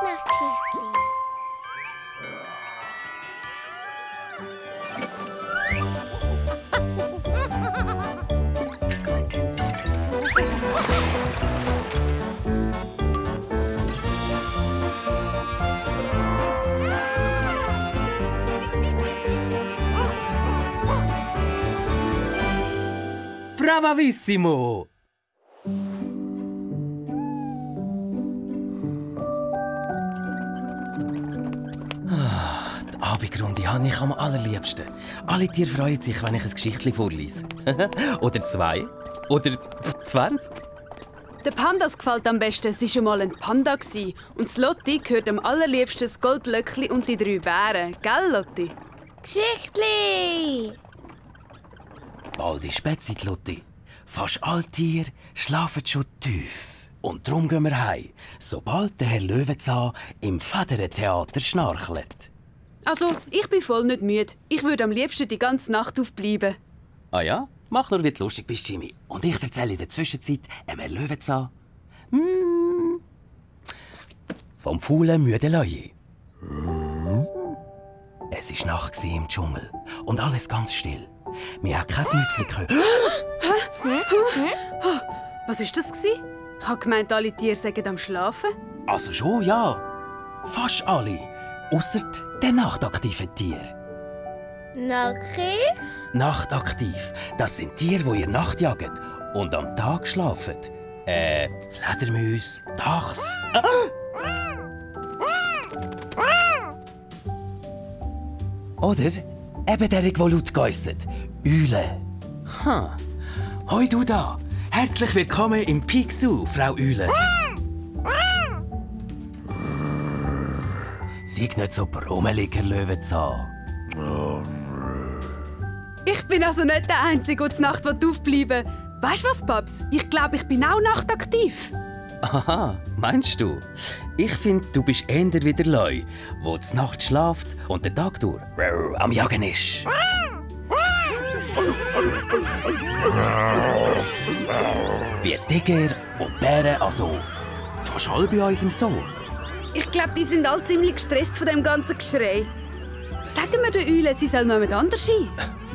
Gute-Nacht-Geschichtli. Bravissimo! Die Abendrunde habe ich am allerliebsten. Alle Tiere freuen sich, wenn ich ein Geschichtli vorlese. Oder 2. Oder 20. Den Pandas gefällt am besten, es war schon mal ein Panda. Und Lotti gehört am allerliebsten das Goldlöckli und die 3 Bären. Gell, Lotti? Geschichtli! Bald ist Spätzeit, Lotti. Fast alle Tiere schlafen schon tief. Und darum gehen wir heim, sobald der Herr Löwenzahn im Federentheater schnarchelt. Also, ich bin voll nicht müde. Ich würde am liebsten die ganze Nacht aufbleiben. Ah ja? Mach nur, wie du lustig bist, Jimmy. Und ich erzähle in der Zwischenzeit Herr Löwenzahn vom faulen müden Löwe. Es war Nacht im Dschungel und alles ganz still. Wir haben kein Mützchen gehört. Was war das? Ich habe gemeint, alle Tiere seien am Schlafen. Also schon, ja. Fast alle. Ausser den nachtaktiven Tieren. Naki? Nachtaktiv, das sind Tiere, die in der Nacht jagen und am Tag schlafen. Fledermäuse, Dachs. Oder eben der, der laut geäusset. Eule. Hoi du da. Herzlich willkommen im Peak Zoo, Frau Eule. Sei nicht so brummelig, Herr Löwenzahn. Ich bin also nicht der Einzige, der zur Nacht aufbleiben will. Weißt du was, Paps? Ich glaube, ich bin auch nachtaktiv. Aha, meinst du? Ich finde, du bist eher wie der Leu, der zur Nacht schläft und den Tag durch am Jagen ist. Wie Tiger und Bären, also fast alle bei uns im Zoo. Ich glaube, die sind alle ziemlich gestresst von dem ganzen Geschrei. Sagen wir der Eule, sie soll noch jemand anders hin.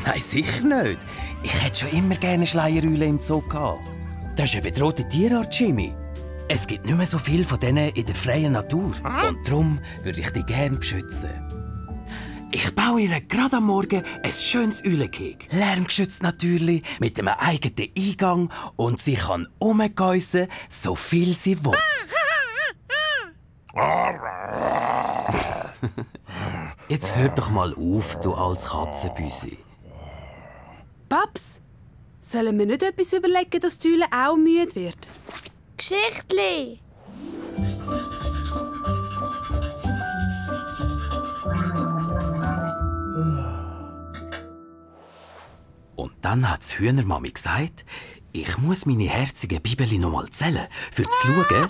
Nein, sicher nicht. Ich hätte schon immer gerne Schleiereulen im Zoo gehabt. Das ist eine bedrohte Tierart, Jimmy. Es gibt nicht mehr so viel von denen in der freien Natur. Und darum würde ich die gerne beschützen. Ich baue ihr gerade am Morgen ein schönes Eulengehege. Lärmgeschützt natürlich, mit einem eigenen Eingang. Und sie kann rumgeissen, so viel sie will. Jetzt hör doch mal auf, du altes Katzenbüsi. Paps, sollen wir nicht etwas überlegen, dass die Eule auch müde wird? Geschichtli! Und dann hat die Hühnermami gesagt, ich muss meine herzigen Bibeli noch mal zählen, für zu schauen.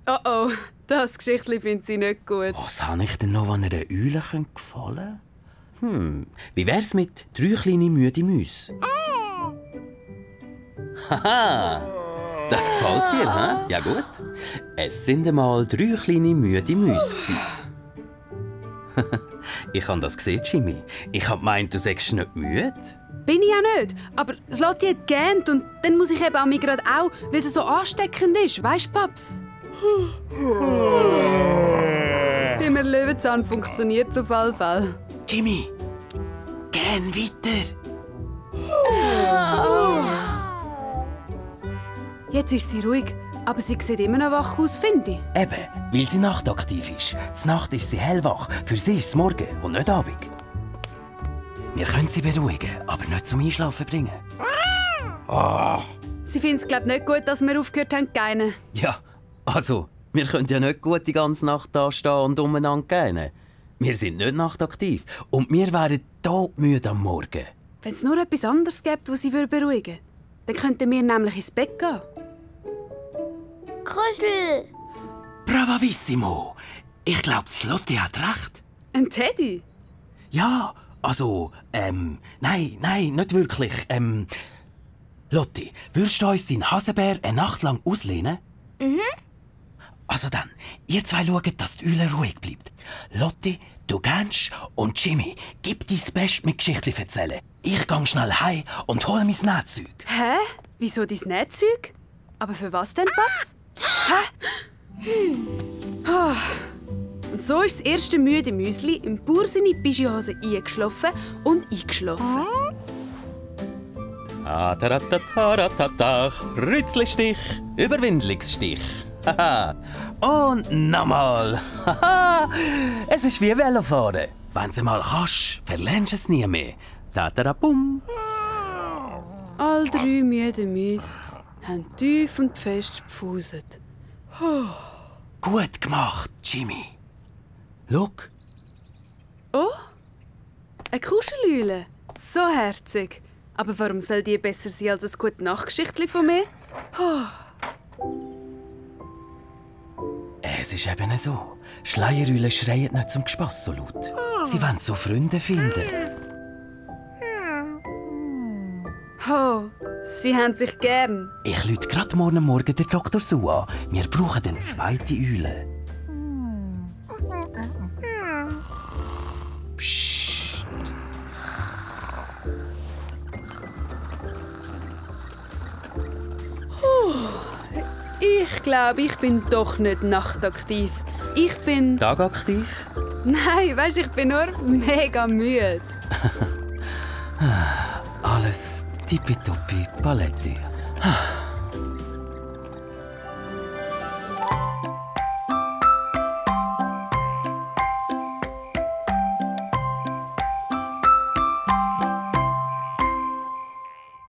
Oh oh, das Geschichtli findet sie nicht gut. Was habe ich denn noch, wenn einer Eule gefallen könnte? Wie wär's mit 3 kleine müde Mäuse? Haha, das gefällt dir, hä? Ja gut. Es sind einmal 3 kleine müde Mäuse gsi. Ich habe das gesehen, Jimmy. Ich habe gemeint, du sagst nicht müde. Bin ich auch nicht, aber das Lotti hat gegähnt und dann muss ich eben an mich gerade auch, weil es so ansteckend ist, weißt du, Paps? Bei mir Löwenzahn funktioniert es auf alle Fälle. Jimmy, gern weiter. Jetzt ist sie ruhig, aber sie sieht immer noch wach aus, finde ich. Eben, weil sie nachtaktiv ist. Zur Nacht ist sie hellwach. Für sie ist es morgen und nicht Abend. Wir können sie beruhigen, aber nicht zum Einschlafen bringen. Sie findet es, glaube ich, nicht gut, dass wir aufgehört haben zu gähnen. Ja, also, wir können ja nicht gut die ganze Nacht da stehen und umeinander gähnen. Wir sind nicht nachtaktiv und wir wären todmüde am Morgen. Wenn es nur etwas anderes gibt, das sie beruhigen würde, dann könnten wir nämlich ins Bett gehen. Kuschel! Bravissimo! Ich glaube, Lotti hat recht. Ein Teddy? Ja, also, nein, nicht wirklich. Lotti, würdest du uns deinen Hasenbär eine Nacht lang auslehnen? Mhm. Also dann, ihr zwei schaut, dass die Eule ruhig bleibt. Lotti, du gehst und Jimmy, gib dein Bestes mit Geschichten erzählen. Ich gang schnell heim und hol mein Nähzeug. Hä? Wieso dein Nähzeug? Aber für was denn, Paps? Hä? Ah. Und so ist das erste müde Müsli im Bauer seine Pischihose eingeschlafen und eingeschlafen. Rützlistich, Überwindungsstich. Haha. Und nochmal. Haha. Es ist wie Velofahren. Wenn du mal kannst, verlernst du es nie mehr. Tatarabum. All 3 müde Müs haben tief und fest gepfuset. Gut gemacht, Jimmy. Schau, Oh, eine Kuschelhülle. So herzig. Aber warum soll die besser sein als ein gute Nachtgeschichtli von mir? es ist eben so. Schleierhäule schreien nicht zum Gespass so laut. Sie wollen so Freunde finden. Oh, sie haben sich gern. Ich lüte gerade morgen Morgen den Dr. Su an. Wir brauchen eine zweite Eule. Psst. Ich glaube, ich bin doch nicht nachtaktiv. Ich bin... Tagaktiv? Nein, weisst, ich bin nur mega müde. Alles tippitoppi Paletti.